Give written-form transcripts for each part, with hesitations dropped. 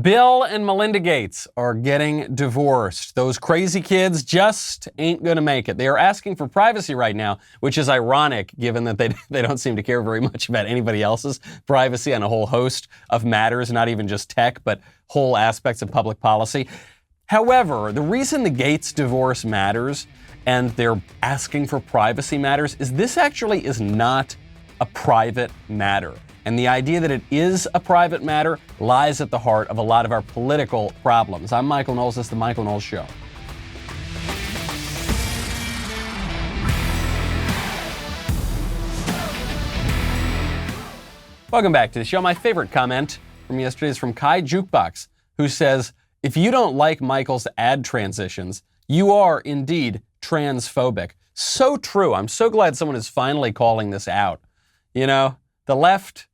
Bill and Melinda Gates are getting divorced. Those crazy kids just ain't going to make it. They are asking for privacy right now, which is ironic given that they don't seem to care very much about anybody else's privacy on a whole host of matters, not even just tech, but whole aspects of public policy. However, the reason the Gates divorce matters and they're asking for privacy matters is this actually is not a private matter. And the idea that it is a private matter lies at the heart of a lot of our political problems. I'm Michael Knowles. This is The Michael Knowles Show. Welcome back to the show. My favorite comment from yesterday is from Kai Jukebox, who says, if you don't like Michael's ad transitions, you are indeed transphobic. So true. I'm so glad someone is finally calling this out. You know, the left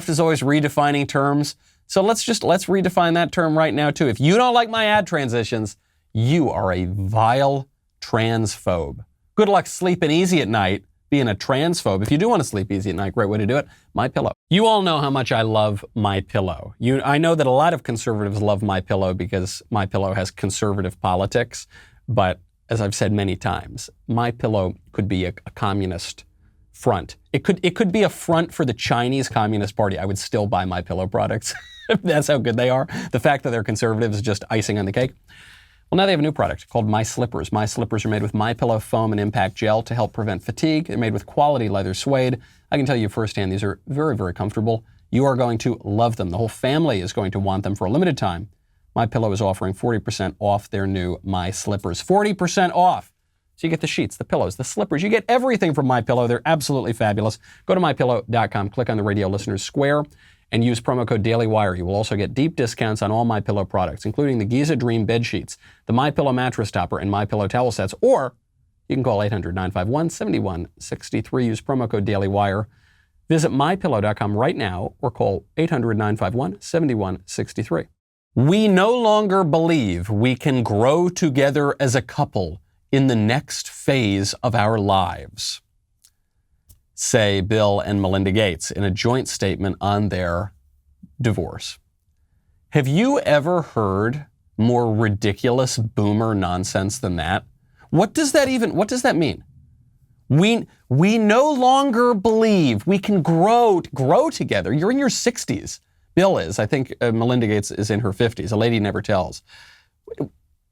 is always redefining terms. So let's redefine that term right now too. If you don't like my ad transitions, you are a vile transphobe. Good luck sleeping easy at night being a transphobe. If you do want to sleep easy at night, great way to do it. MyPillow. You all know how much I love MyPillow. I know that a lot of conservatives love MyPillow because MyPillow has conservative politics. But as I've said many times, MyPillow could be a communist front. It could be a front for the Chinese Communist Party. I would still buy MyPillow products. That's how good they are. The fact that they're conservatives is just icing on the cake. Well, now they have a new product called My Slippers. My Slippers are made with MyPillow foam and impact gel to help prevent fatigue. They're made with quality leather suede. I can tell you firsthand, these are very, very comfortable. You are going to love them. The whole family is going to want them for a limited time. MyPillow is offering 40% off their new My Slippers. 40% off. So you get the sheets, the pillows, the slippers. You get everything from MyPillow. They're absolutely fabulous. Go to MyPillow.com, click on the Radio Listeners Square, and use promo code DailyWire. You will also get deep discounts on all MyPillow products, including the Giza Dream bed sheets, the MyPillow mattress topper, and MyPillow towel sets. Or you can call 800-951-7163. Use promo code DailyWire. Visit MyPillow.com right now or call 800-951-7163. We no longer believe we can grow together as a couple in the next phase of our lives, say Bill and Melinda Gates in a joint statement on their divorce. Have you ever heard more ridiculous boomer nonsense than that? What does that mean? We no longer believe we can grow together. You're in your 60s. Bill is. I think Melinda Gates is in her 50s. A lady never tells.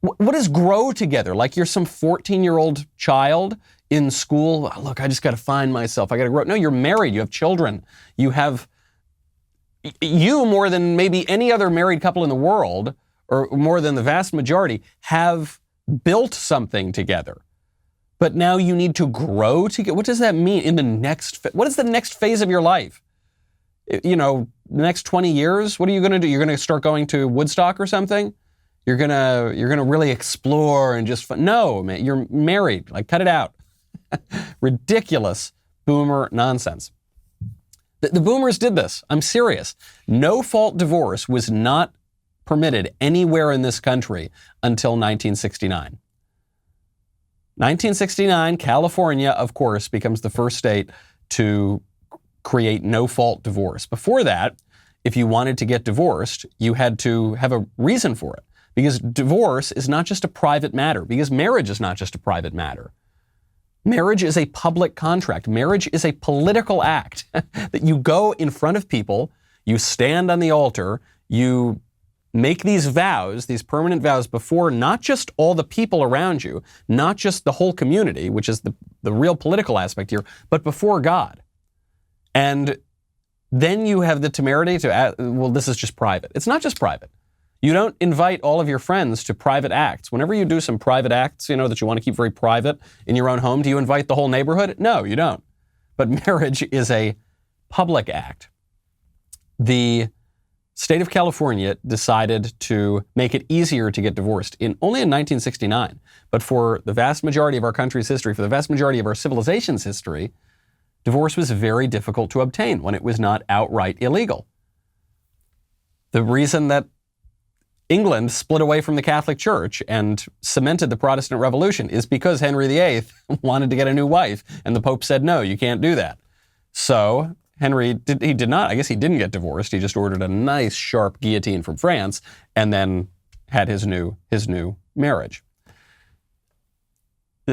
What is grow together? Like you're some 14-year-old child in school? Look, I just got to find myself. I got to grow. No, you're married. You have children. You more than maybe any other married couple in the world, or more than the vast majority, have built something together. But now you need to grow together. What does that mean in the next? What is the next phase of your life? You know, the next 20 years? What are you going to do? You're going to start going to Woodstock or something? You're gonna really explore and just no, man. You're married. Like, cut it out. Ridiculous boomer nonsense. The boomers did this. I'm serious. No-fault divorce was not permitted anywhere in this country until 1969. 1969, California, of course, becomes the first state to create no-fault divorce. Before that, if you wanted to get divorced, you had to have a reason for it. Because divorce is not just a private matter. Because marriage is not just a private matter. Marriage is a public contract. Marriage is a political act that you go in front of people, you stand on the altar, you make these vows, these permanent vows before not just all the people around you, not just the whole community, which is the real political aspect here, but before God. And then you have the temerity to ask, well, this is just private. It's not just private. You don't invite all of your friends to private acts. Whenever you do some private acts, that you want to keep very private in your own home, do you invite the whole neighborhood? No, you don't. But marriage is a public act. The state of California decided to make it easier to get divorced only in 1969. But for the vast majority of our country's history, for the vast majority of our civilization's history, divorce was very difficult to obtain when it was not outright illegal. The reason that England split away from the Catholic Church and cemented the Protestant Revolution is because Henry VIII wanted to get a new wife, and the Pope said, no, you can't do that. So Henry did not, I guess he didn't get divorced. He just ordered a nice sharp guillotine from France and then had his new marriage.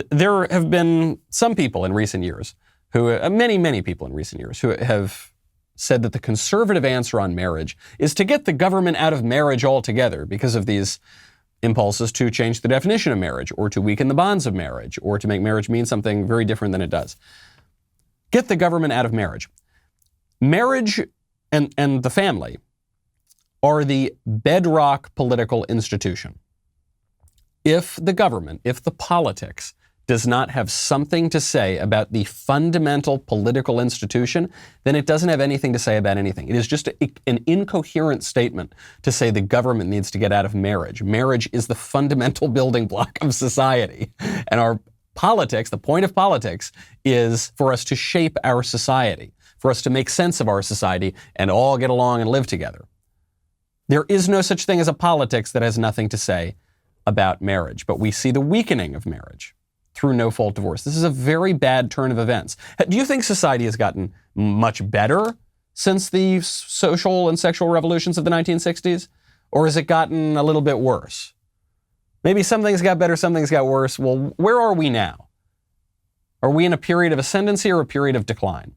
There have been some people in recent years many people in recent years who have said that the conservative answer on marriage is to get the government out of marriage altogether because of these impulses to change the definition of marriage or to weaken the bonds of marriage or to make marriage mean something very different than it does. Get the government out of marriage. Marriage and the family are the bedrock political institution. If the government, if the politics does not have something to say about the fundamental political institution, then it doesn't have anything to say about anything. It is just an incoherent statement to say the government needs to get out of marriage. Marriage is the fundamental building block of society. And our politics, the point of politics, is for us to shape our society, for us to make sense of our society and all get along and live together. There is no such thing as a politics that has nothing to say about marriage, but we see the weakening of marriage through no-fault divorce. This is a very bad turn of events. Do you think society has gotten much better since the social and sexual revolutions of the 1960s? Or has it gotten a little bit worse? Maybe some things got better, some things got worse. Well, where are we now? Are we in a period of ascendancy or a period of decline?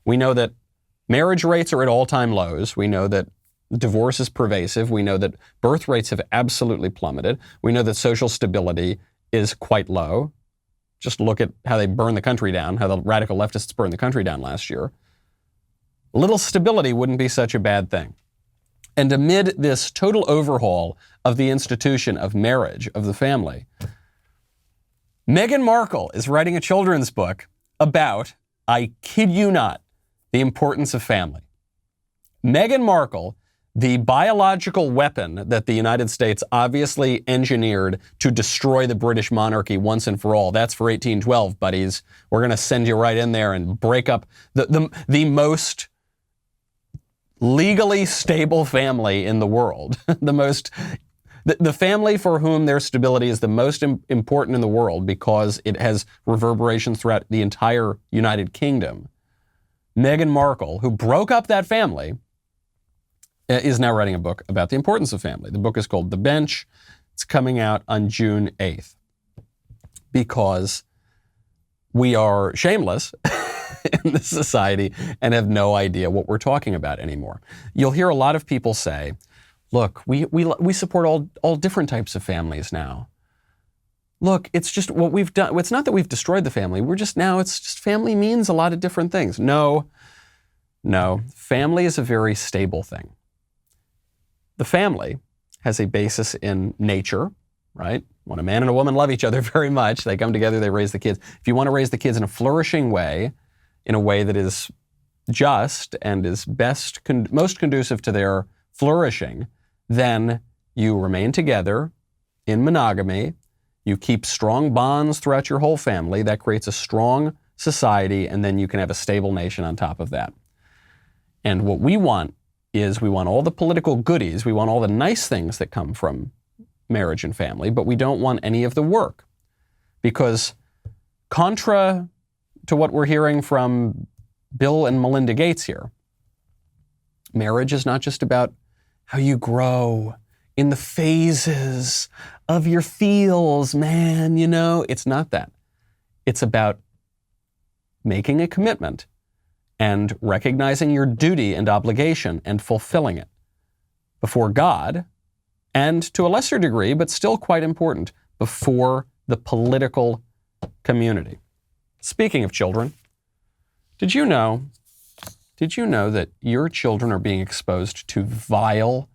We know that marriage rates are at all-time lows. We know that divorce is pervasive. We know that birth rates have absolutely plummeted. We know that social stability is quite low. Just look at how they burned the country down, how the radical leftists burned the country down last year. A little stability wouldn't be such a bad thing. And amid this total overhaul of the institution of marriage, of the family, Meghan Markle is writing a children's book about, I kid you not, the importance of family. Meghan Markle, the biological weapon that the United States obviously engineered to destroy the British monarchy once and for all. That's for 1812, buddies. We're going to send you right in there and break up the most legally stable family in the world. The family for whom their stability is the most important in the world because it has reverberations throughout the entire United Kingdom. Meghan Markle, who broke up that family, is now writing a book about the importance of family. The book is called The Bench. It's coming out on June 8th because we are shameless in this society and have no idea what we're talking about anymore. You'll hear a lot of people say, look, we support all different types of families now. Look, it's just what we've done. It's not that we've destroyed the family. It's just family means a lot of different things. No, family is a very stable thing. The family has a basis in nature, right? When a man and a woman love each other very much, they come together, they raise the kids. If you want to raise the kids in a flourishing way, in a way that is just and is most conducive to their flourishing, then you remain together in monogamy. You keep strong bonds throughout your whole family. That creates a strong society, and then you can have a stable nation on top of that. And what we want is we want all the political goodies, we want all the nice things that come from marriage and family, but we don't want any of the work. Because contra to what we're hearing from Bill and Melinda Gates here, marriage is not just about how you grow in the phases of your feels, man, It's not that. It's about making a commitment and recognizing your duty and obligation and fulfilling it before God, and to a lesser degree, but still quite important, before the political community. Speaking of children, did you know that your children are being exposed to vile,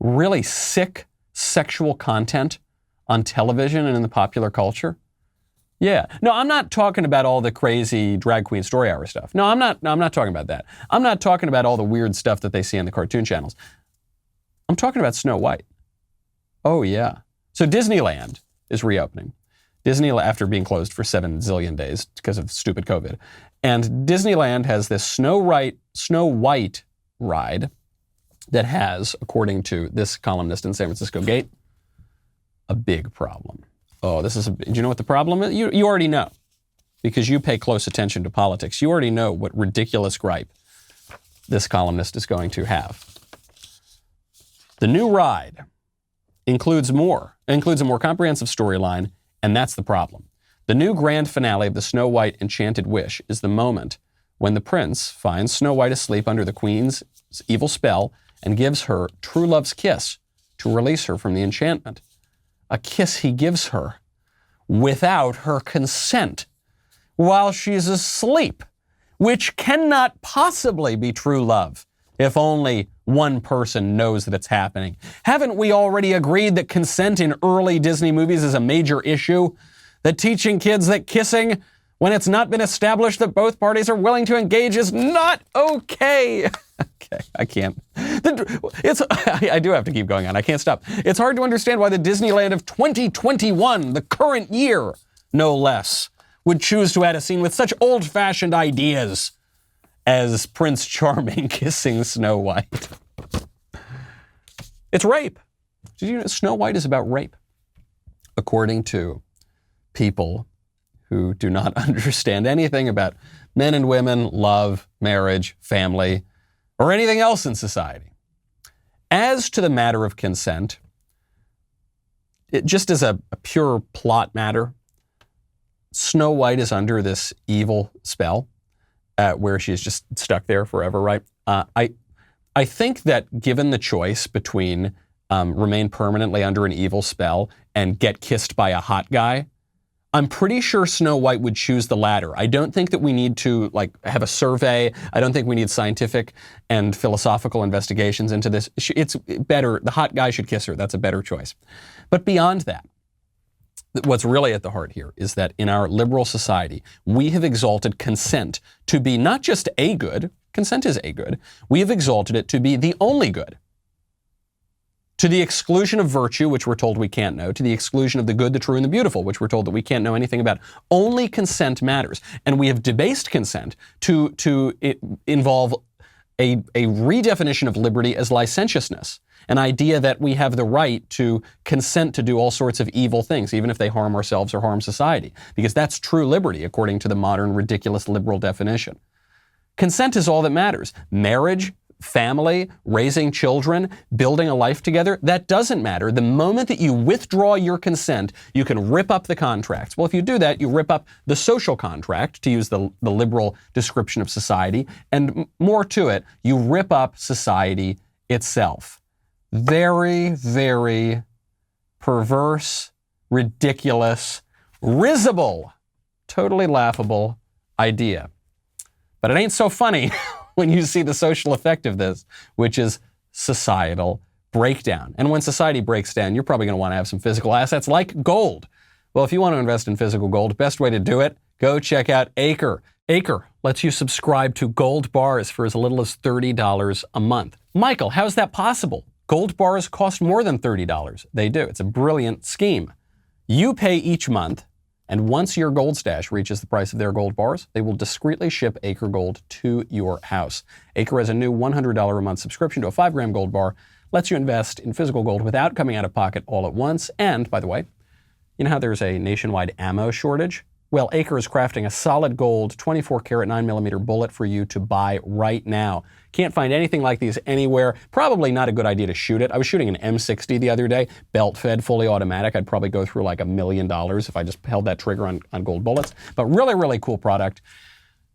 really sick sexual content on television and in the popular culture? Yeah. No, I'm not talking about all the crazy drag queen story hour stuff. No, I'm not talking about that. I'm not talking about all the weird stuff that they see on the cartoon channels. I'm talking about Snow White. Oh, yeah. So Disneyland is reopening. Disneyland, after being closed for 7 zillion days because of stupid COVID. And Disneyland has this Snow White ride that has, according to this columnist in San Francisco Gate, a big problem. Oh, do you know what the problem is? You already know, because you pay close attention to politics. You already know what ridiculous gripe this columnist is going to have. The new ride includes a more comprehensive storyline, and that's the problem. The new grand finale of the Snow White Enchanted Wish is the moment when the prince finds Snow White asleep under the queen's evil spell and gives her true love's kiss to release her from the enchantment. A kiss he gives her without her consent while she's asleep, which cannot possibly be true love if only one person knows that it's happening. Haven't we already agreed that consent in early Disney movies is a major issue? That teaching kids that kissing, when it's not been established that both parties are willing to engage, is not okay. Okay, I can't. I do have to keep going on. I can't stop. It's hard to understand why the Disneyland of 2021, the current year, no less, would choose to add a scene with such old-fashioned ideas as Prince Charming kissing Snow White. It's rape. Did you know Snow White is about rape? According to people who do not understand anything about men and women, love, marriage, family, or anything else in society. As to the matter of consent, it just as a pure plot matter, Snow White is under this evil spell where she's just stuck there forever, right? I think that given the choice between remain permanently under an evil spell and get kissed by a hot guy, I'm pretty sure Snow White would choose the latter. I don't think that we need to have a survey. I don't think we need scientific and philosophical investigations into this. It's better. The hot guy should kiss her. That's a better choice. But beyond that, what's really at the heart here is that in our liberal society, we have exalted consent to be not just a good, consent is a good, we have exalted it to be the only good. To the exclusion of virtue, which we're told we can't know, to the exclusion of the good, the true, and the beautiful, which we're told that we can't know anything about. Only consent matters. And we have debased consent to involve a redefinition of liberty as licentiousness, an idea that we have the right to consent to do all sorts of evil things, even if they harm ourselves or harm society, because that's true liberty, according to the modern, ridiculous liberal definition. Consent is all that matters. Marriage, family, raising children, building a life together, that doesn't matter. The moment that you withdraw your consent, you can rip up the contracts. Well, if you do that, you rip up the social contract, to use the liberal description of society, and more to it, you rip up society itself. Very, very perverse, ridiculous, risible, totally laughable idea. But it ain't so funny when you see the social effect of this, which is societal breakdown. And when society breaks down, you're probably going to want to have some physical assets like gold. Well, if you want to invest in physical gold, best way to do it, go check out Acre. Acre lets you subscribe to gold bars for as little as $30 a month. Michael, how is that possible? Gold bars cost more than $30. They do. It's a brilliant scheme. You pay each month, and once your gold stash reaches the price of their gold bars, they will discreetly ship Acre Gold to your house. Acre has a new $100 a month subscription to a 5-gram gold bar, lets you invest in physical gold without coming out of pocket all at once. And, by the way, you know how there's a nationwide ammo shortage? Well, Acre is crafting a solid gold 24-karat 9mm bullet for you to buy right now. Can't find anything like these anywhere. Probably not a good idea to shoot it. I was shooting an M60 the other day, belt-fed, fully automatic. I'd probably go through like $1 million if I just held that trigger on gold bullets. But really, really cool product.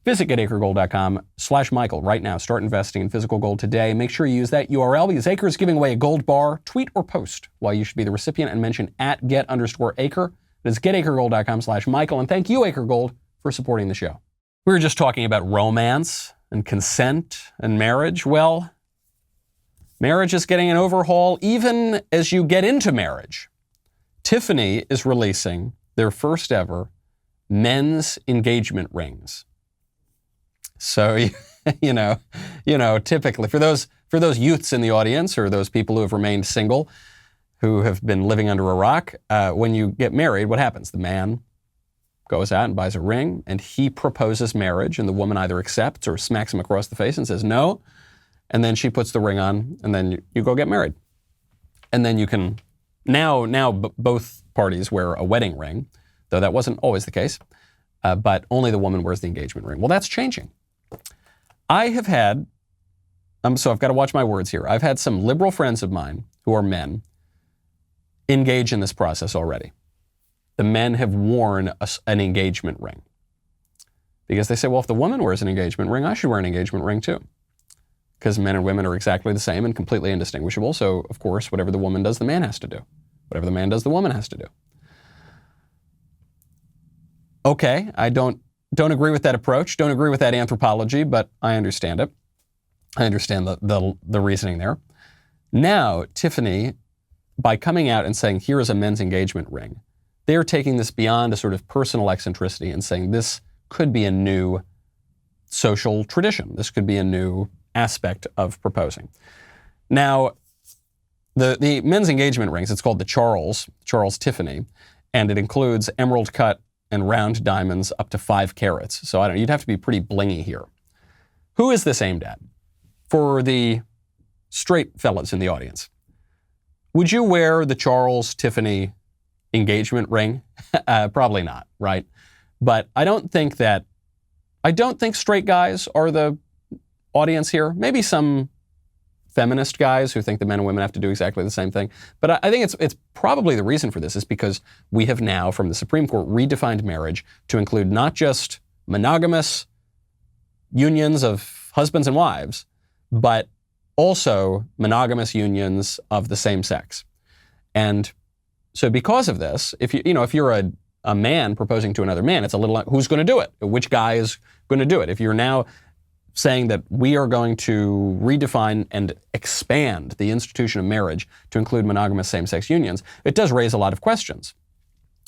Visit getacregold.com/Michael right now. Start investing in physical gold today. Make sure you use that URL because Acre is giving away a gold bar. Tweet or post why you should be the recipient and mention @get_Acre. It's getacregold.com/Michael. And thank you, Acre Gold, for supporting the show. We were just talking about romance and consent and marriage. Well, marriage is getting an overhaul even as you get into marriage. Tiffany is releasing their first ever men's engagement rings. So, typically for those youths in the audience or those people who have remained single, who have been living under a rock, when you get married, what happens? The man goes out and buys a ring, and he proposes marriage, and the woman either accepts or smacks him across the face and says no, and then she puts the ring on, and then you go get married. And then you can, now both parties wear a wedding ring, though that wasn't always the case, but only the woman wears the engagement ring. Well, that's changing. I have had So I've got to watch my words here. I've had some liberal friends of mine who are men engage in this process already. The men have worn an engagement ring. Because they say, well, if the woman wears an engagement ring, I should wear an engagement ring too. Because men and women are exactly the same and completely indistinguishable. So, of course, whatever the woman does, the man has to do. Whatever the man does, the woman has to do. Okay, I don't agree with that approach. Don't agree with that anthropology, but I understand it. I understand the reasoning there. Now, Tiffany, by coming out and saying, here is a men's engagement ring, they are taking this beyond a sort of personal eccentricity and saying this could be a new social tradition. This could be a new aspect of proposing. Now, the men's engagement rings, it's called the Charles Tiffany, and it includes emerald cut and round diamonds up to 5 carats. So I don't know, you'd have to be pretty blingy here. Who is this aimed at? For the straight fellas in the audience, would you wear the Charles Tiffany engagement ring? Probably not, right? But I don't think straight guys are the audience here. Maybe some feminist guys who think that men and women have to do exactly the same thing. But I think it's probably the reason for this is because we have now, from the Supreme Court, redefined marriage to include not just monogamous unions of husbands and wives, but also monogamous unions of the same sex. And so because of this, if you're a man proposing to another man, it's a little, who's going to do it? Which guy is going to do it? If you're now saying that we are going to redefine and expand the institution of marriage to include monogamous same-sex unions, it does raise a lot of questions.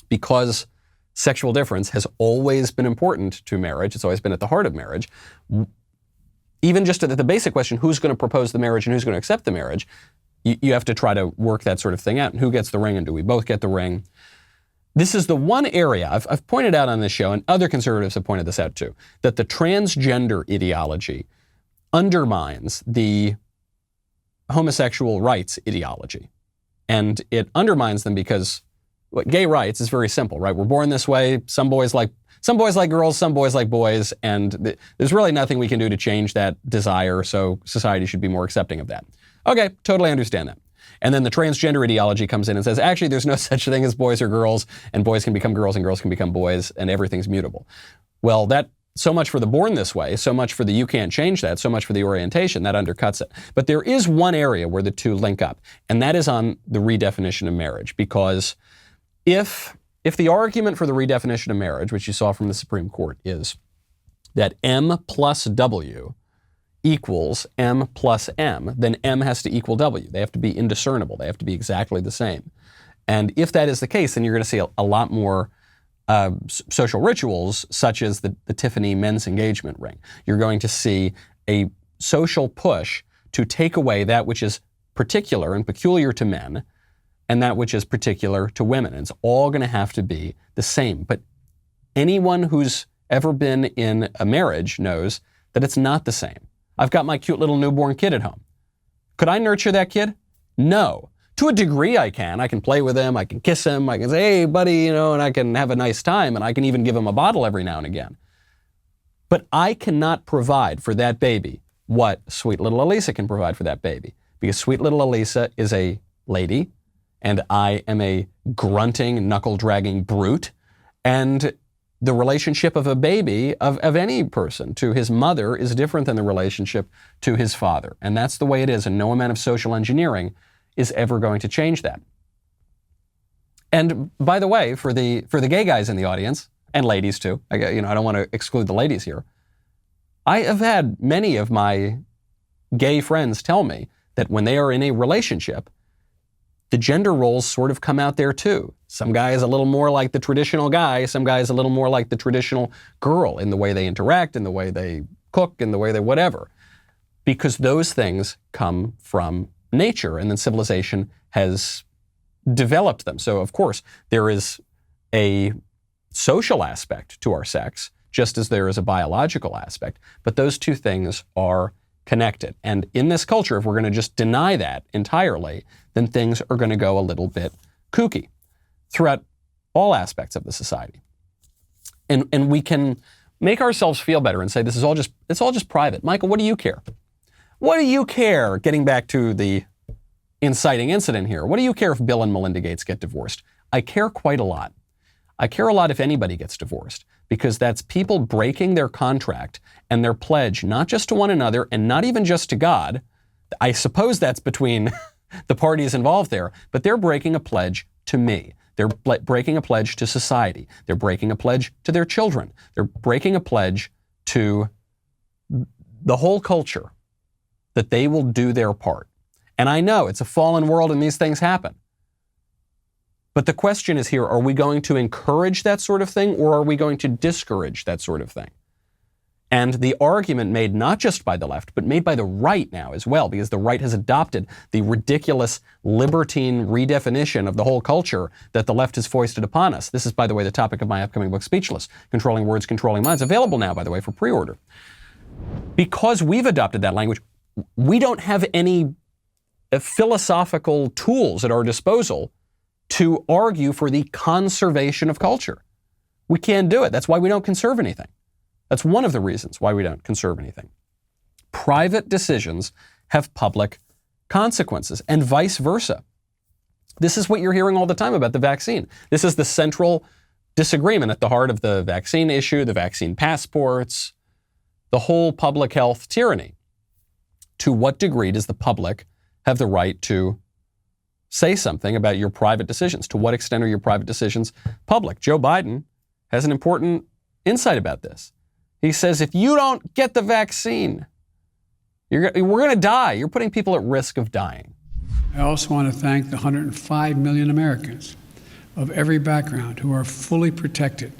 Because sexual difference has always been important to marriage, it's always been at the heart of marriage, even just at the basic question, who's going to propose the marriage and who's going to accept the marriage, you have to try to work that sort of thing out. And who gets the ring and do we both get the ring? This is the one area I've pointed out on this show, and other conservatives have pointed this out too, that the transgender ideology undermines the homosexual rights ideology. And it undermines them because gay rights is very simple, right? We're born this way. Some boys like girls, some boys like boys, and there's really nothing we can do to change that desire, so society should be more accepting of that. Okay, totally understand that. And then the transgender ideology comes in and says, actually, there's no such thing as boys or girls, and boys can become girls and girls can become boys, and everything's mutable. Well, that so much for the born this way, so much for the you can't change that, so much for the orientation, that undercuts it. But there is one area where the two link up, and that is on the redefinition of marriage, because if the argument for the redefinition of marriage, which you saw from the Supreme Court, is that M plus W equals M plus M, then M has to equal W. They have to be indiscernible. They have to be exactly the same. And if that is the case, then you're going to see a lot more social rituals, such as the Tiffany men's engagement ring. You're going to see a social push to take away that which is particular and peculiar to men and that which is particular to women. And it's all going to have to be the same. But anyone who's ever been in a marriage knows that it's not the same. I've got my cute little newborn kid at home. Could I nurture that kid? No. To a degree I can. I can play with him, I can kiss him, I can say, hey buddy, and I can have a nice time, and I can even give him a bottle every now and again. But I cannot provide for that baby what sweet little Elisa can provide for that baby. Because sweet little Elisa is a lady, and I am a grunting, knuckle-dragging brute, and the relationship of a baby, of any person to his mother, is different than the relationship to his father. And that's the way it is, and no amount of social engineering is ever going to change that. And by the way, for the gay guys in the audience, and ladies too, I don't want to exclude the ladies here, I have had many of my gay friends tell me that when they are in a relationship, the gender roles sort of come out there too. Some guy is a little more like the traditional guy, some guy is a little more like the traditional girl in the way they interact, in the way they cook, in the way they whatever. Because those things come from nature, and then civilization has developed them. So of course, there is a social aspect to our sex, just as there is a biological aspect, but those two things are connected. And in this culture, if we're going to just deny that entirely, then things are going to go a little bit kooky throughout all aspects of the society. And we can make ourselves feel better and say, it's all just private. Michael, what do you care? What do you care, getting back to the inciting incident here, what do you care if Bill and Melinda Gates get divorced? I care quite a lot. I care a lot if anybody gets divorced, because that's people breaking their contract and their pledge, not just to one another and not even just to God. I suppose that's between the parties involved there, but they're breaking a pledge to me. They're breaking a pledge to society. They're breaking a pledge to their children. They're breaking a pledge to the whole culture that they will do their part. And I know it's a fallen world and these things happen. But the question is here, are we going to encourage that sort of thing, or are we going to discourage that sort of thing? And the argument made not just by the left, but made by the right now as well, because the right has adopted the ridiculous libertine redefinition of the whole culture that the left has foisted upon us. This is, by the way, the topic of my upcoming book, Speechless, Controlling Words, Controlling Minds, available now, by the way, for pre-order. Because we've adopted that language, we don't have any philosophical tools at our disposal to argue for the conservation of culture. We can't do it. That's why we don't conserve anything. That's one of the reasons why we don't conserve anything. Private decisions have public consequences, and vice versa. This is what you're hearing all the time about the vaccine. This is the central disagreement at the heart of the vaccine issue, the vaccine passports, the whole public health tyranny. To what degree does the public have the right to say something about your private decisions? To what extent are your private decisions public? Joe Biden has an important insight about this. He says, if you don't get the vaccine, we're going to die. You're putting people at risk of dying. I also want to thank the 105 million Americans of every background who are fully protected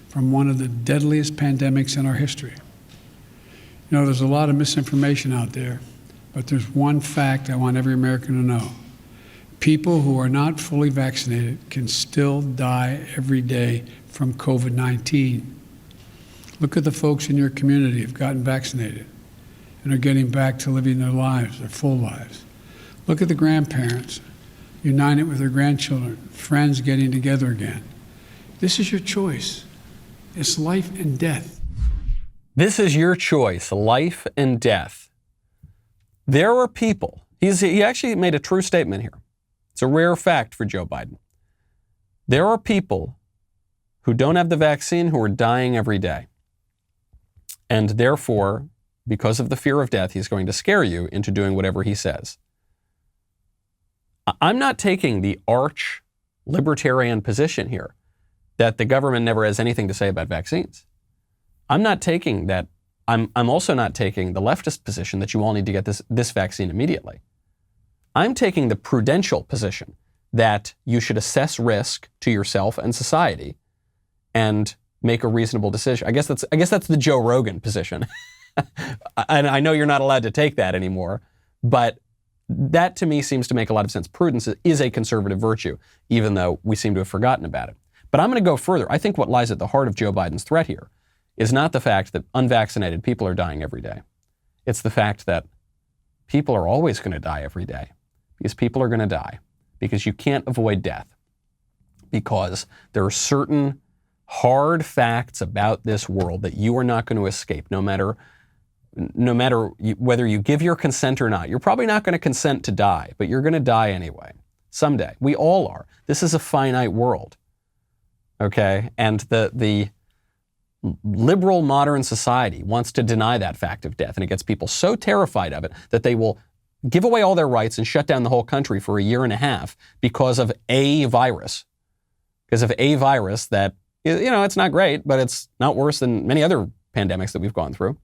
from one of the deadliest pandemics in our history. You know, there's a lot of misinformation out there, but there's one fact I want every American to know. People who are not fully vaccinated can still die every day from COVID-19. Look at the folks in your community who've gotten vaccinated and are getting back to living their lives, their full lives. Look at the grandparents united with their grandchildren, friends getting together again. This is your choice. It's life and death. This is your choice, life and death. There are people, he actually made a true statement here. It's a rare fact for Joe Biden. There are people who don't have the vaccine who are dying every day. And therefore, because of the fear of death, he's going to scare you into doing whatever he says. I'm not taking the arch libertarian position here that the government never has anything to say about vaccines. I'm not taking that. I'm also not taking the leftist position that you all need to get this vaccine immediately. I'm taking the prudential position that you should assess risk to yourself and society and make a reasonable decision. I guess that's the Joe Rogan position. And I know you're not allowed to take that anymore, but that to me seems to make a lot of sense. Prudence is a conservative virtue, even though we seem to have forgotten about it. But I'm going to go further. I think what lies at the heart of Joe Biden's threat here is not the fact that unvaccinated people are dying every day. It's the fact that people are always going to die every day. Because people are going to die. Because you can't avoid death. Because there are certain hard facts about this world that you are not going to escape, no matter whether you give your consent or not. You're probably not going to consent to die, but you're going to die anyway. Someday. We all are. This is a finite world. Okay? And the liberal modern society wants to deny that fact of death, and it gets people so terrified of it that they will give away all their rights and shut down the whole country for a year and a half because of a virus. Because of a virus that, you know, it's not great, but it's not worse than many other pandemics that we've gone through.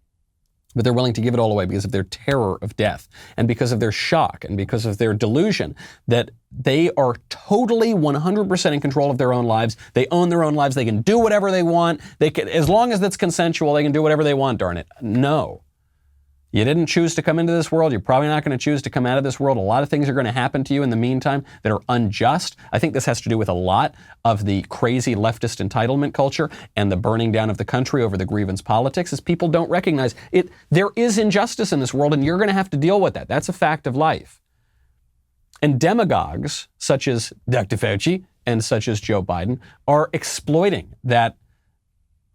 But they're willing to give it all away because of their terror of death and because of their shock and because of their delusion that they are totally 100% in control of their own lives. They own their own lives. They can do whatever they want. They can, as long as it's consensual, they can do whatever they want, darn it. No. You didn't choose to come into this world. You're probably not going to choose to come out of this world. A lot of things are going to happen to you in the meantime that are unjust. I think this has to do with a lot of the crazy leftist entitlement culture and the burning down of the country over the grievance politics, as people don't recognize it. There is injustice in this world, and you're going to have to deal with that. That's a fact of life. And demagogues, such as Dr. Fauci and such as Joe Biden, are exploiting that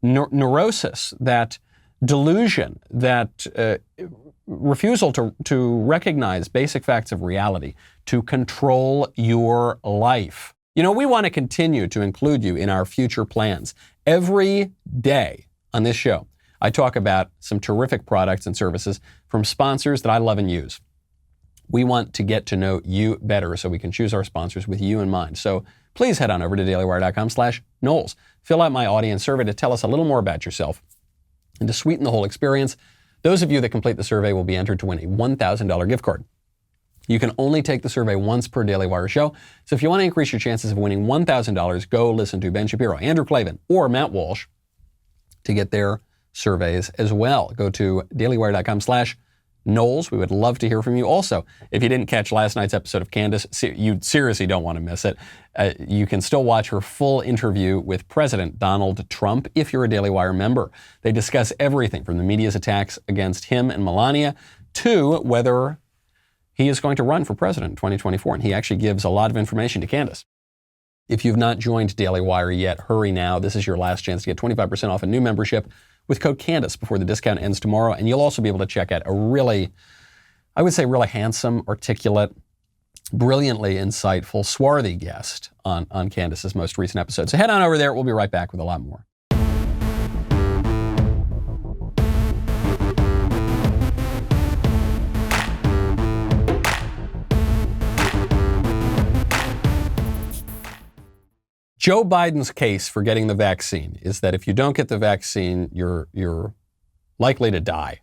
neurosis, that delusion, that refusal to recognize basic facts of reality, to control your life. You know, we want to continue to include you in our future plans. Every day on this show, I talk about some terrific products and services from sponsors that I love and use. We want to get to know you better so we can choose our sponsors with you in mind. So please head on over to dailywire.com/Knowles. Fill out my audience survey to tell us a little more about yourself. And to sweeten the whole experience, those of you that complete the survey will be entered to win a $1,000 gift card. You can only take the survey once per Daily Wire show. So if you want to increase your chances of winning $1,000, go listen to Ben Shapiro, Andrew Klavan, or Matt Walsh to get their surveys as well. Go to dailywire.com/Knowles. We would love to hear from you. Also, if you didn't catch last night's episode of Candace, you seriously don't want to miss it. You can still watch her full interview with President Donald Trump if you're a Daily Wire member. They discuss everything from the media's attacks against him and Melania to whether he is going to run for president in 2024. And he actually gives a lot of information to Candace. If you've not joined Daily Wire yet, hurry now. This is your last chance to get 25% off a new membership with code Candace before the discount ends tomorrow. And you'll also be able to check out a really, I would say, really handsome, articulate, brilliantly insightful, swarthy guest on Candace's most recent episode. So head on over there. We'll be right back with a lot more. Joe Biden's case for getting the vaccine is that if you don't get the vaccine, you're likely to die.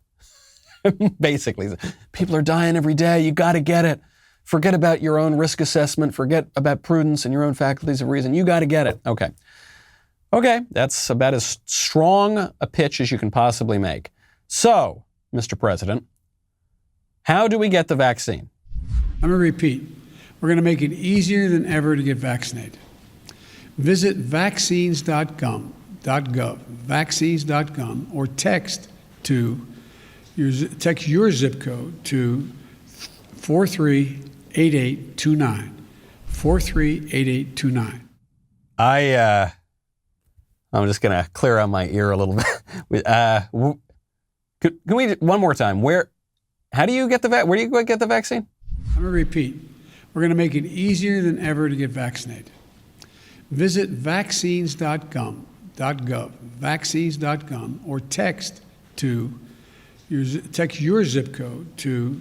Basically, people are dying every day. You got to get it. Forget about your own risk assessment. Forget about prudence and your own faculties of reason. You got to get it. Okay, that's about as strong a pitch as you can possibly make. So, Mr. President, how do we get the vaccine? I'm going to repeat. We're going to make it easier than ever to get vaccinated. Visit vaccines.gov, or text your zip code to 438829. 438829. I'm just going to clear out my ear a little bit. Can we one more time? How do you get where do you get the vaccine? I'm going to repeat. We're going to make it easier than ever to get vaccinated. Visit vaccines.gov, or text your zip code to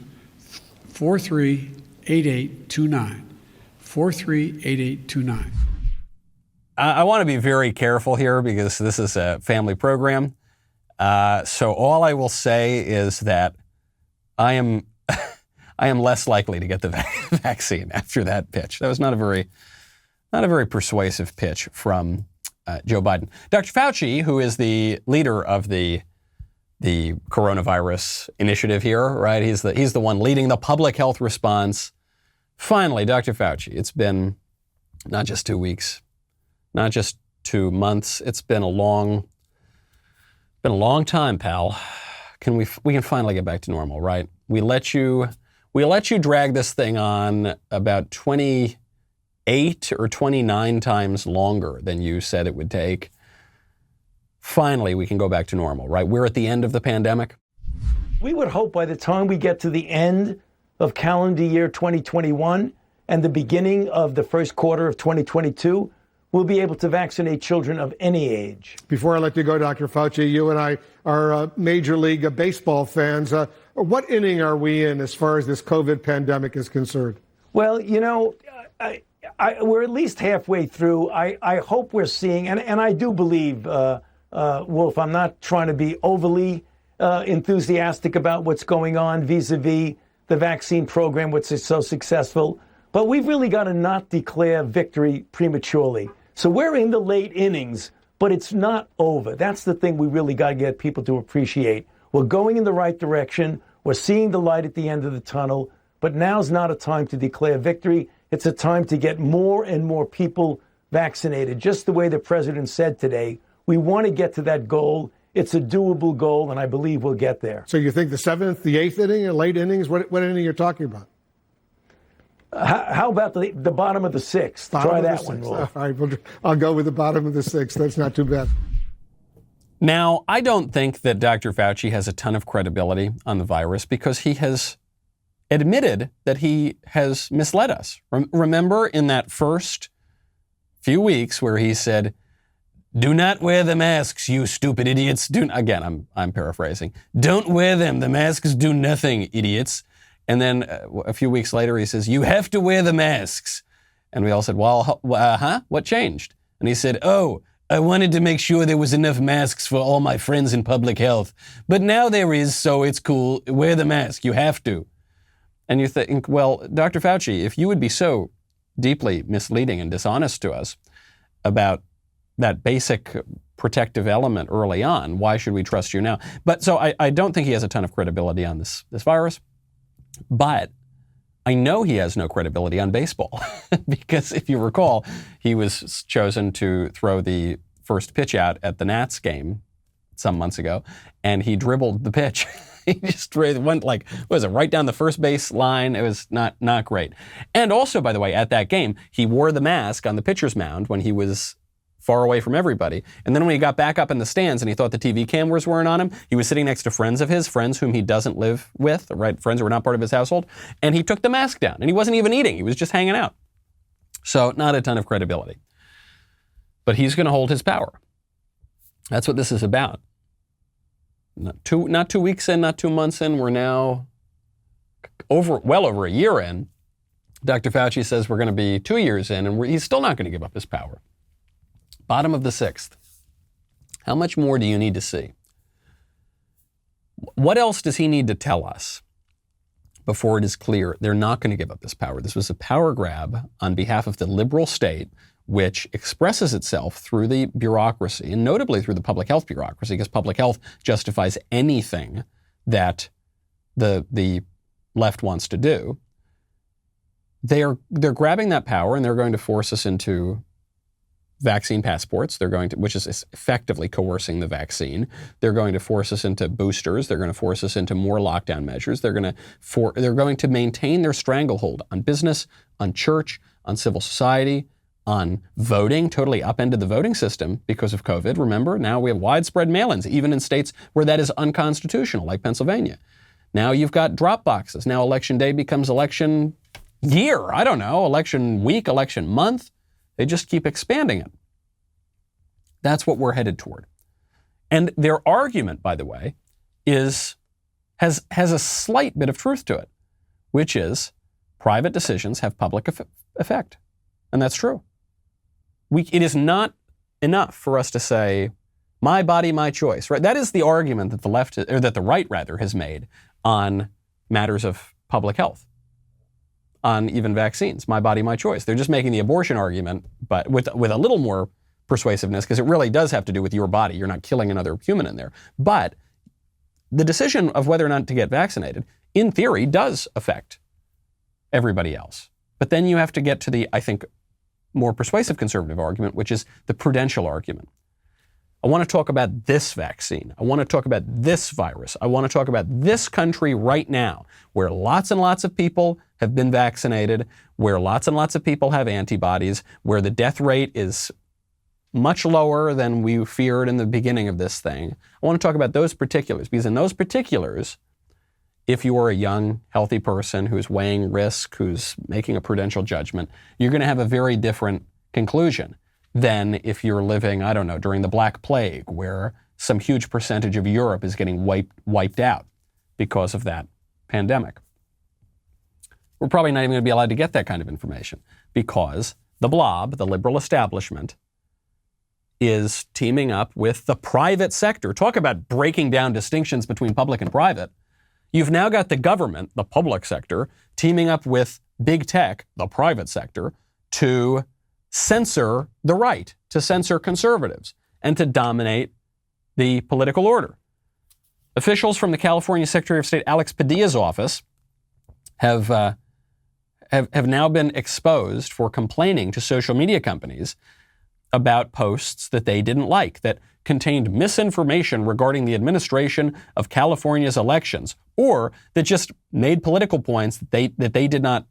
438829. 438829. I want to be very careful here because this is a family program. So all I will say is that I am less likely to get the vaccine after that pitch. That was not a very persuasive pitch from Joe Biden. Dr. Fauci, who is the leader of the coronavirus initiative here, right? He's the one leading the public health response. Finally, Dr. Fauci, it's been not just 2 weeks, not just 2 months. It's been a long time, pal. We can finally get back to normal, right? We let you drag this thing on about 28 or 29 times longer than you said it would take. Finally, we can go back to normal, right? We're at the end of the pandemic. We would hope by the time we get to the end of calendar year 2021 and the beginning of the first quarter of 2022, we'll be able to vaccinate children of any age. Before I let you go, Dr. Fauci, you and I are Major League Baseball fans. What inning are we in as far as this COVID pandemic is concerned? Well, you know, we're at least halfway through. I hope we're seeing, and I do believe, Wolf, I'm not trying to be overly enthusiastic about what's going on vis-a-vis the vaccine program, which is so successful. But we've really got to not declare victory prematurely. So we're in the late innings, but it's not over. That's the thing we really got to get people to appreciate. We're going in the right direction. We're seeing the light at the end of the tunnel. But now's not a time to declare victory. It's a time to get more and more people vaccinated. Just the way the president said today, we want to get to that goal. It's a doable goal, and I believe we'll get there. So you think the 7th, the 8th inning, or late innings? What inning are you talking about? How about the bottom of the 6th? Try that one, Wolf. All right, I'll go with the bottom of the 6th. That's not too bad. Now, I don't think that Dr. Fauci has a ton of credibility on the virus because he has admitted that he has misled us. Remember in that first few weeks where he said, "Do not wear the masks, you stupid idiots." Again, I'm paraphrasing. "Don't wear them. The masks do nothing, idiots." And then a few weeks later, he says, "You have to wear the masks." And we all said, "Well, what changed?" And he said, "Oh, I wanted to make sure there was enough masks for all my friends in public health. But now there is, so it's cool. Wear the mask. You have to." And you think, well, Dr. Fauci, if you would be so deeply misleading and dishonest to us about that basic protective element early on, why should we trust you now? But so I don't think he has a ton of credibility on this virus, but I know he has no credibility on baseball because if you recall, he was chosen to throw the first pitch out at the Nats game some months ago, and he dribbled the pitch. He just went right down the first base line. It was not great. And also, by the way, at that game, he wore the mask on the pitcher's mound when he was far away from everybody. And then when he got back up in the stands and he thought the TV cameras weren't on him, he was sitting next to friends of his, friends whom he doesn't live with, right? Friends who are not part of his household. And he took the mask down and he wasn't even eating. He was just hanging out. So not a ton of credibility. But he's going to hold his power. That's what this is about. Not 2 weeks in, not 2 months in. We're now well over a year in. Dr. Fauci says we're going to be 2 years in, and he's still not going to give up his power. Bottom of the sixth. How much more do you need to see? What else does he need to tell us before it is clear they're not going to give up this power? This was a power grab on behalf of the liberal state, which expresses itself through the bureaucracy, and notably through the public health bureaucracy, because public health justifies anything that the left wants to do. They're grabbing that power, and they're going to force us into vaccine passports. Which is effectively coercing the vaccine. They're going to force us into boosters. They're going to force us into more lockdown measures. They're going to maintain their stranglehold on business, on church, on civil society, on voting, totally upended the voting system because of COVID. Remember, now we have widespread mail-ins, even in states where that is unconstitutional, like Pennsylvania. Now you've got drop boxes. Now election day becomes election year. I don't know, election week, election month. They just keep expanding it. That's what we're headed toward. And their argument, by the way, has a slight bit of truth to it, which is private decisions have public effect. And that's true. It is not enough for us to say, my body, my choice, right? That is the argument that the right has made on matters of public health, on even vaccines, my body, my choice. They're just making the abortion argument, but with a little more persuasiveness, because it really does have to do with your body. You're not killing another human in there. But the decision of whether or not to get vaccinated, in theory, does affect everybody else. But then you have to get to the, I think, more persuasive conservative argument, which is the prudential argument. I want to talk about this vaccine. I want to talk about this virus. I want to talk about this country right now, where lots and lots of people have been vaccinated, where lots and lots of people have antibodies, where the death rate is much lower than we feared in the beginning of this thing. I want to talk about those particulars, because in those particulars, if you are a young, healthy person who's weighing risk, who's making a prudential judgment, you're going to have a very different conclusion than if you're living, I don't know, during the Black Plague, where some huge percentage of Europe is getting wiped out because of that pandemic. We're probably not even going to be allowed to get that kind of information because the blob, the liberal establishment, is teaming up with the private sector. Talk about breaking down distinctions between public and private. You've now got the government, the public sector, teaming up with big tech, the private sector, to censor the right, to censor conservatives, and to dominate the political order. Officials from the California Secretary of State Alex Padilla's office have now been exposed for complaining to social media companies about posts that they didn't like, that contained misinformation regarding the administration of California's elections, or that just made political points that they did not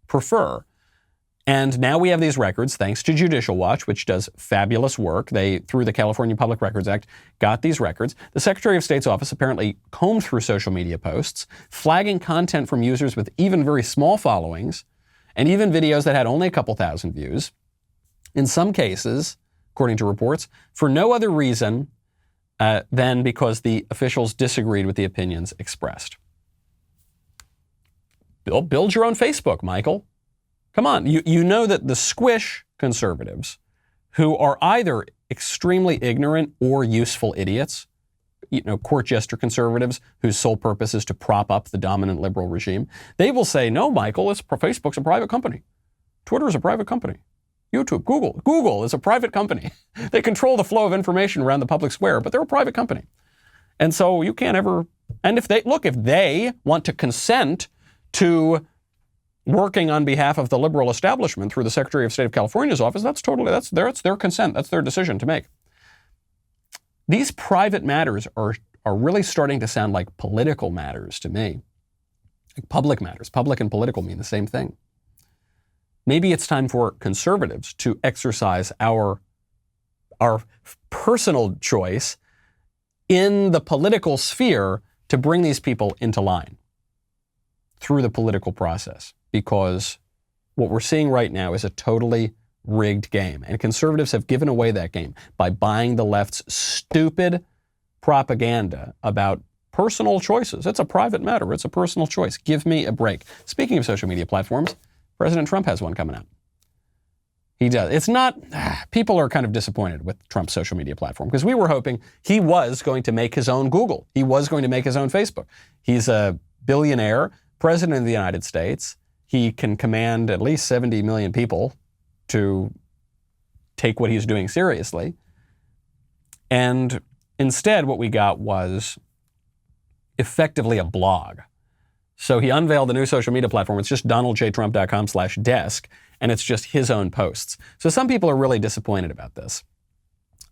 prefer. And now we have these records, thanks to Judicial Watch, which does fabulous work. They, through the California Public Records Act, got these records. The Secretary of State's office apparently combed through social media posts, flagging content from users with even very small followings, and even videos that had only a couple thousand views. In some cases, according to reports, for no other reason than because the officials disagreed with the opinions expressed. Build your own Facebook, Michael. Come on. You know that the squish conservatives, who are either extremely ignorant or useful idiots, court jester conservatives whose sole purpose is to prop up the dominant liberal regime, they will say, no, Michael, Facebook's a private company. Twitter is a private company. YouTube, Google is a private company. They control the flow of information around the public square, but they're a private company. And so you can't ever, and if they want to consent to working on behalf of the liberal establishment through the Secretary of State of California's office, that's their consent. That's their decision to make. These private matters are really starting to sound like political matters to me. Like public matters. Public and political mean the same thing. Maybe it's time for conservatives to exercise our personal choice in the political sphere to bring these people into line through the political process. Because what we're seeing right now is a totally rigged game. And conservatives have given away that game by buying the left's stupid propaganda about personal choices. It's a private matter. It's a personal choice. Give me a break. Speaking of social media platforms, President Trump has one coming out. He does. It's not, people are kind of disappointed with Trump's social media platform because we were hoping he was going to make his own Google. He was going to make his own Facebook. He's a billionaire, president of the United States. He can command at least 70 million people to take what he's doing seriously. And instead, what we got was effectively a blog. So he unveiled a new social media platform. It's just donaldjtrump.com/desk, and it's just his own posts. So some people are really disappointed about this.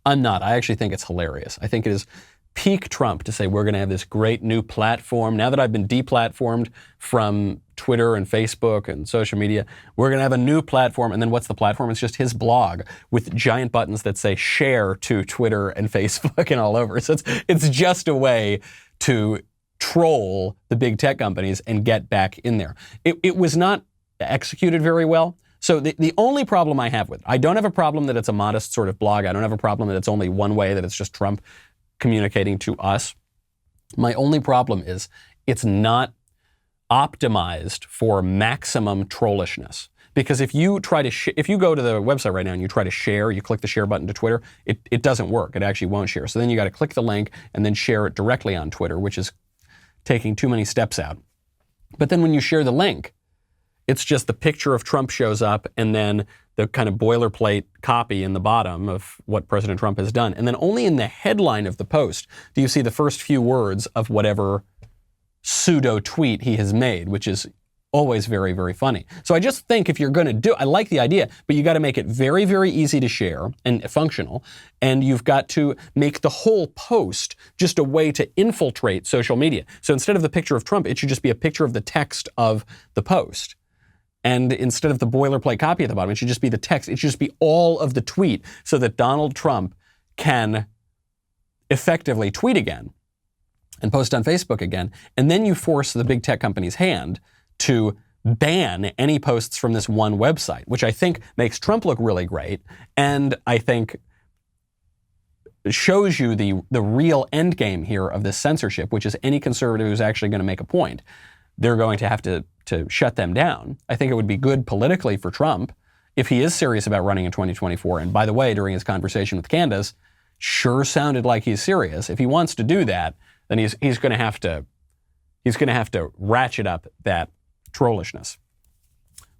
I'm not. I actually think it's hilarious. I think it is peak Trump to say we're going to have this great new platform. Now that I've been deplatformed from Twitter and Facebook and social media, we're going to have a new platform. And then what's the platform? It's just his blog with giant buttons that say share to Twitter and Facebook and all over. So it's just a way to troll the big tech companies and get back in there. It was not executed very well. So the only problem I have with it, I don't have a problem that it's a modest sort of blog. I don't have a problem that it's only one way, that it's just Trump communicating to us. My only problem is it's not optimized for maximum trollishness. Because if you try to, if you go to the website right now and you try to share, you click the share button to Twitter, it doesn't work. It actually won't share. So then you got to click the link and then share it directly on Twitter, which is taking too many steps out. But then when you share the link, it's just the picture of Trump shows up and then the kind of boilerplate copy in the bottom of what President Trump has done. And then only in the headline of the post do you see the first few words of whatever pseudo tweet he has made, which is always very, very funny. So I just think if you're going to do, I like the idea, but you got to make it very, very easy to share and functional. And you've got to make the whole post just a way to infiltrate social media. So instead of the picture of Trump, it should just be a picture of the text of the post. And instead of the boilerplate copy at the bottom, it should just be the text. It should just be all of the tweet so that Donald Trump can effectively tweet again and post on Facebook again. And then you force the big tech company's hand to ban any posts from this one website, which I think makes Trump look really great. And I think shows you the real end game here of this censorship, which is any conservative who's actually going to make a point, they're going to have to shut them down. I think it would be good politically for Trump if he is serious about running in 2024. And by the way, during his conversation with Candace, sure sounded like he's serious. If he wants to do that, then he's going to have to ratchet up that trollishness.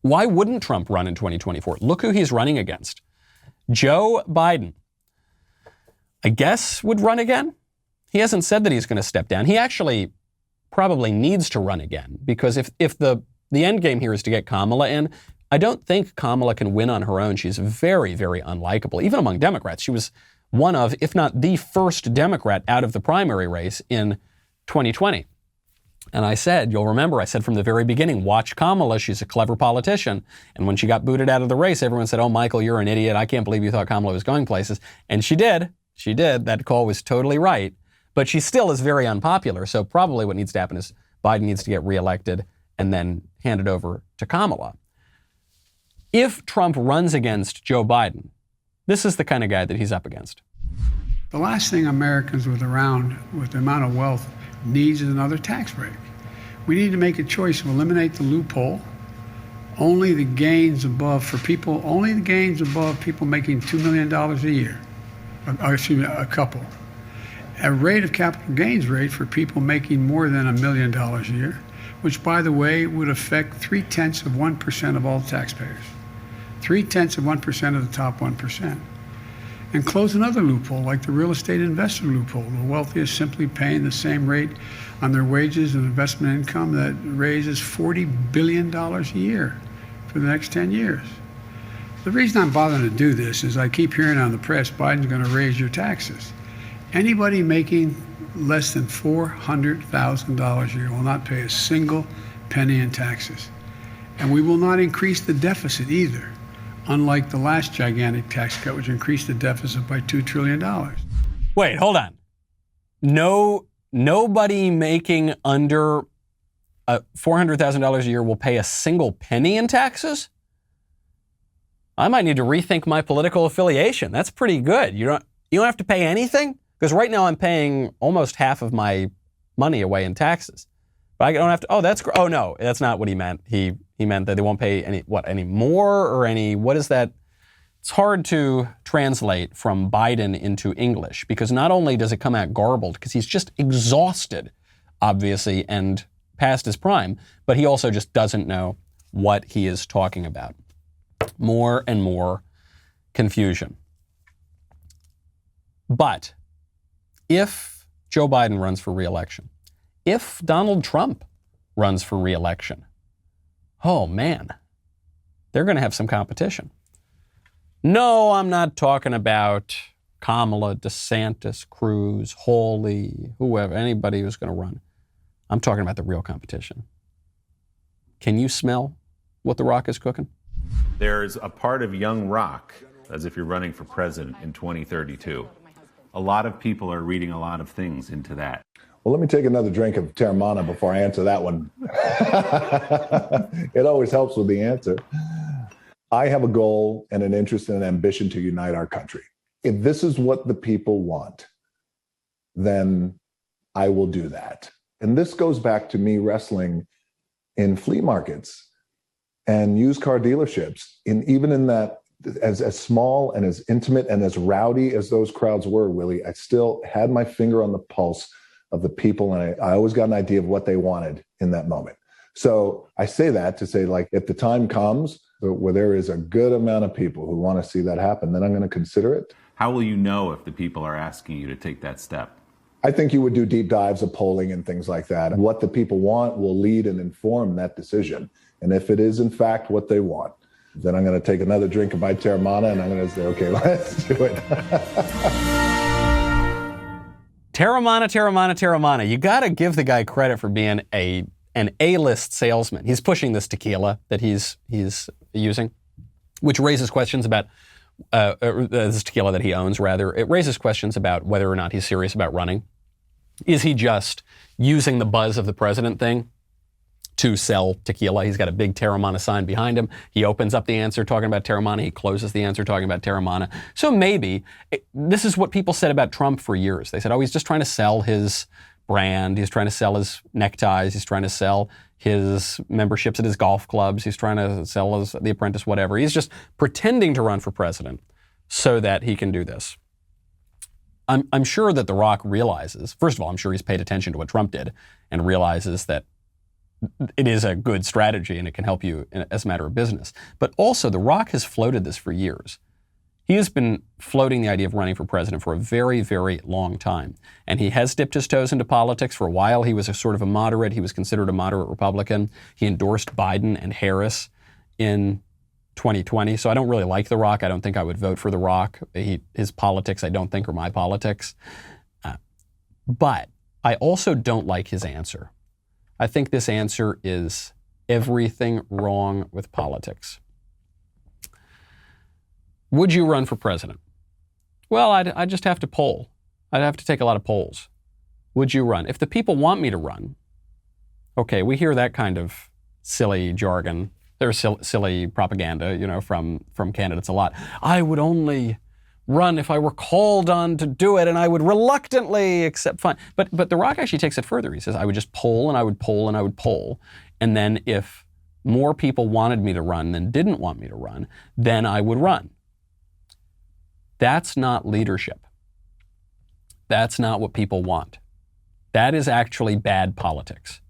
Why wouldn't Trump run in 2024? Look who he's running against. Joe Biden, I guess, would run again. He hasn't said that he's going to step down. He actually probably needs to run again because if the end game here is to get Kamala in, I don't think Kamala can win on her own. She's very, very unlikable, even among Democrats. She was one of, if not the first Democrat out of the primary race in 2020. And I said, you'll remember, I said from the very beginning, watch Kamala, she's a clever politician. And when she got booted out of the race, everyone said, oh, Michael, you're an idiot. I can't believe you thought Kamala was going places. And she did. She did. That call was totally right. But she still is very unpopular. So probably what needs to happen is Biden needs to get reelected and then hand it over to Kamala. If Trump runs against Joe Biden, this is the kind of guy that he's up against. The last thing Americans with the amount of wealth needs is another tax break. We need to make a choice to eliminate the loophole. Only the gains above people making $2 million a year, a couple. A rate of capital gains rate for people making more than $1 million a year, which, by the way, would affect 0.3% of all taxpayers. 0.3% of the top 1%. And close another loophole, like the real estate investor loophole. The wealthiest simply paying the same rate on their wages and investment income that raises $40 billion a year for the next 10 years. The reason I'm bothering to do this is I keep hearing on the press, Biden's going to raise your taxes. Anybody making less than $400,000 a year will not pay a single penny in taxes. And we will not increase the deficit either, unlike the last gigantic tax cut, which increased the deficit by $2 trillion. Wait, hold on. Nobody making under $400,000 a year will pay a single penny in taxes? I might need to rethink my political affiliation. That's pretty good. You don't have to pay anything? Because right now I'm paying almost half of my money away in taxes. But I don't have to, oh no, that's not what he meant. He meant that they won't pay any more or any, what is that? It's hard to translate from Biden into English because not only does it come out garbled, because he's just exhausted, obviously, and past his prime, but he also just doesn't know what he is talking about. More and more confusion. But if Joe Biden runs for re-election, if Donald Trump runs for re-election, oh man, they're going to have some competition. No, I'm not talking about Kamala, DeSantis, Cruz, Hawley, whoever, anybody who's going to run. I'm talking about the real competition. Can you smell what The Rock is cooking? There's a part of young Rock, as if you're running for president in 2032. A lot of people are reading a lot of things into that. Well, let me take another drink of Terramana before I answer that one. It always helps with the answer. I have a goal and an interest and an ambition to unite our country. If this is what the people want, then I will do that. And this goes back to me wrestling in flea markets and used car dealerships, even in that, as small and as intimate and as rowdy as those crowds were, Willie, I still had my finger on the pulse of the people, and I always got an idea of what they wanted in that moment. So I say that to say, like, if the time comes where there is a good amount of people who want to see that happen, then I'm going to consider it. How will you know if the people are asking you to take that step? I think you would do deep dives of polling and things like that. What the people want will lead and inform that decision. And if it is, in fact, what they want, then I'm going to take another drink of my Terramana and I'm going to say, okay, let's do it. Terramana. You got to give the guy credit for being an A-list salesman. He's pushing this tequila that he's using, which raises questions about this tequila that he owns, rather. It raises questions about whether or not he's serious about running. Is he just using the buzz of the president thing to sell tequila? He's got a big Terramana sign behind him. He opens up the answer talking about Terramana. He closes the answer talking about Terramana. So maybe this is what people said about Trump for years. They said, oh, he's just trying to sell his brand. He's trying to sell his neckties. He's trying to sell his memberships at his golf clubs. He's trying to sell his The Apprentice, whatever. He's just pretending to run for president so that he can do this. I'm sure that The Rock realizes, first of all, I'm sure he's paid attention to what Trump did and realizes that it is a good strategy and it can help you as a matter of business. But also, The Rock has floated this for years. He has been floating the idea of running for president for a very, very long time. And he has dipped his toes into politics. For a while, he was a sort of a moderate. He was considered a moderate Republican. He endorsed Biden and Harris in 2020. So I don't really like The Rock. I don't think I would vote for The Rock. His politics, I don't think, are my politics. But I also don't like his answer. I think this answer is everything wrong with politics. Would you run for president? Well, I'd just have to poll. I'd have to take a lot of polls. Would you run? If the people want me to run, okay, we hear that kind of silly jargon. There's silly propaganda, from candidates a lot. I would only run if I were called on to do it, and I would reluctantly accept fine. But The Rock actually takes it further. He says, I would just poll, and I would poll, and I would poll. And then if more people wanted me to run than didn't want me to run, then I would run. That's not leadership. That's not what people want. That is actually bad politics.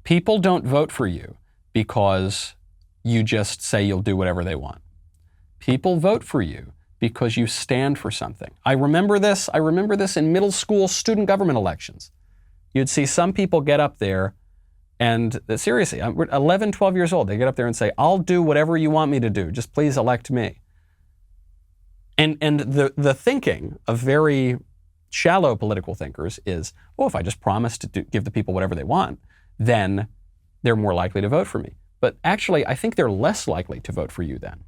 People don't vote for you because you just say you'll do whatever they want. People vote for you because you stand for something. I remember this in middle school student government elections. You'd see some people get up there and seriously, I'm 11, 12 years old, they get up there and say, I'll do whatever you want me to do, just please elect me. And the thinking of very shallow political thinkers is, if I just promise to give the people whatever they want, then they're more likely to vote for me. But actually, I think they're less likely to vote for you then,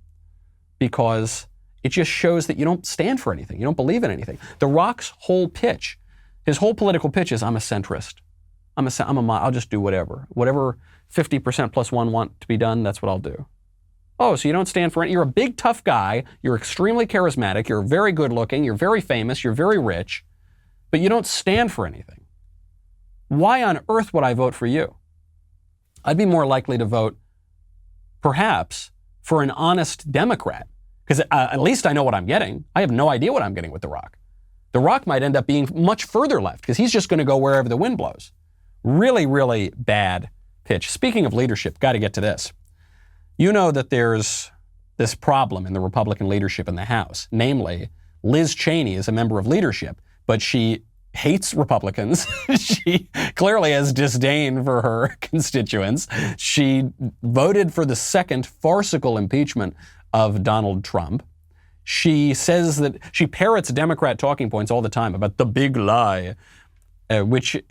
because it just shows that you don't stand for anything. You don't believe in anything. The Rock's whole pitch, his whole political pitch is, I'm a centrist. I'll just do whatever. Whatever 50% plus one want to be done, that's what I'll do. Oh, so you don't stand for it. You're a big, tough guy. You're extremely charismatic. You're very good looking. You're very famous. You're very rich. But you don't stand for anything. Why on earth would I vote for you? I'd be more likely to vote, perhaps, for an honest Democrat. Because at least I know what I'm getting. I have no idea what I'm getting with The Rock. The Rock might end up being much further left because he's just going to go wherever the wind blows. Really, really bad pitch. Speaking of leadership, got to get to this. You know that there's this problem in the Republican leadership in the House. Namely, Liz Cheney is a member of leadership, but she hates Republicans. She clearly has disdain for her constituents. She voted for the second farcical impeachment of Donald Trump. She says that she parrots Democrat talking points all the time about the big lie, which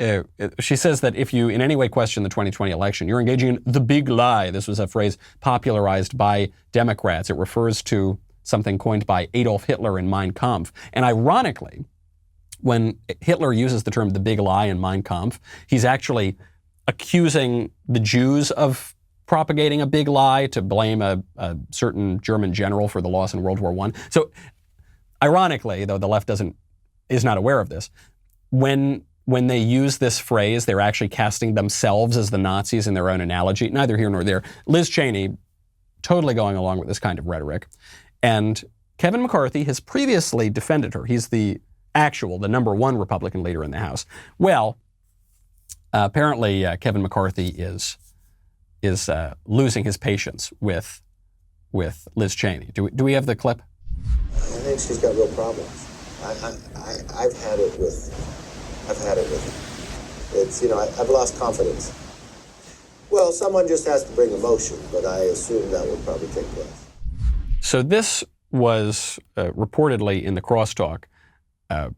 she says that if you in any way question the 2020 election, you're engaging in the big lie. This was a phrase popularized by Democrats. It refers to something coined by Adolf Hitler in Mein Kampf. And ironically, when Hitler uses the term the big lie in Mein Kampf, he's actually accusing the Jews of propagating a big lie to blame a certain German general for the loss in World War I. So ironically, though the left is not aware of this, when they use this phrase, they're actually casting themselves as the Nazis in their own analogy. Neither here nor there. Liz Cheney totally going along with this kind of rhetoric. And Kevin McCarthy has previously defended her. He's the number one Republican leader in the House. Well, apparently Kevin McCarthy is losing his patience with Liz Cheney. Do we have the clip? I think she's got real problems. I've had it with it's, I've lost confidence. Well, someone just has to bring emotion, but I assume that would probably take place. So this was reportedly in the crosstalk.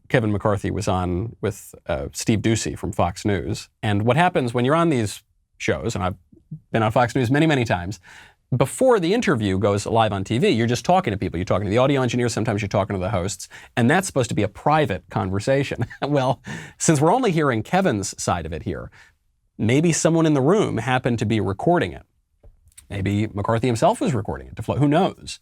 Kevin McCarthy was on with Steve Doocy from Fox News. And what happens when you're on these shows, and I've been on Fox News many, many times, before the interview goes live on TV, you're just talking to people. You're talking to the audio engineer, sometimes you're talking to the hosts, and that's supposed to be a private conversation. Well, since we're only hearing Kevin's side of it here, maybe someone in the room happened to be recording it. Maybe McCarthy himself was recording it to float. Who knows?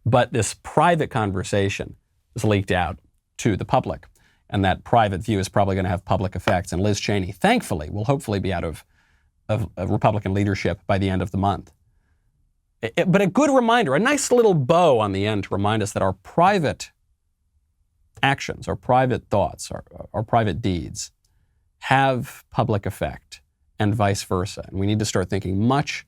But this private conversation was leaked out to the public, and that private view is probably going to have public effects. And Liz Cheney, thankfully, will hopefully be out of Republican leadership by the end of the month. But a good reminder, a nice little bow on the end to remind us that our private actions, our private thoughts, our private deeds have public effect and vice versa. And we need to start thinking much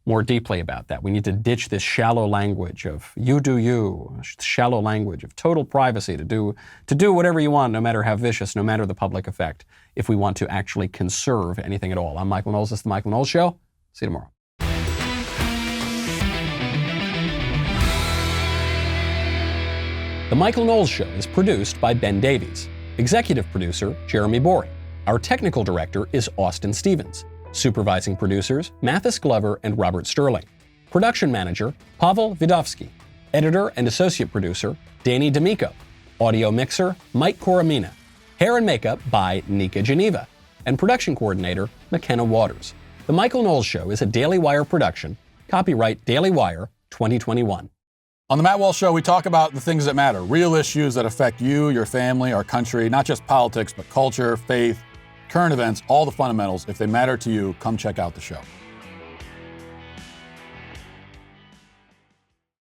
more deeply about that. We need to ditch this shallow language of you do you, shallow language of total privacy to do whatever you want, no matter how vicious, no matter the public effect, if we want to actually conserve anything at all. I'm Michael Knowles. This is The Michael Knowles Show. See you tomorrow. The Michael Knowles Show is produced by Ben Davies. Executive producer, Jeremy Boring. Our technical director is Austin Stevens. Supervising producers, Mathis Glover and Robert Sterling. Production manager, Pavel Vidovsky. Editor and associate producer, Danny D'Amico. Audio mixer, Mike Coromina. Hair and makeup by Nika Geneva. And production coordinator, McKenna Waters. The Michael Knowles Show is a Daily Wire production. Copyright Daily Wire 2021. On the Matt Walsh Show, we talk about the things that matter, real issues that affect you, your family, our country, not just politics, but culture, faith, current events, all the fundamentals. If they matter to you, come check out the show.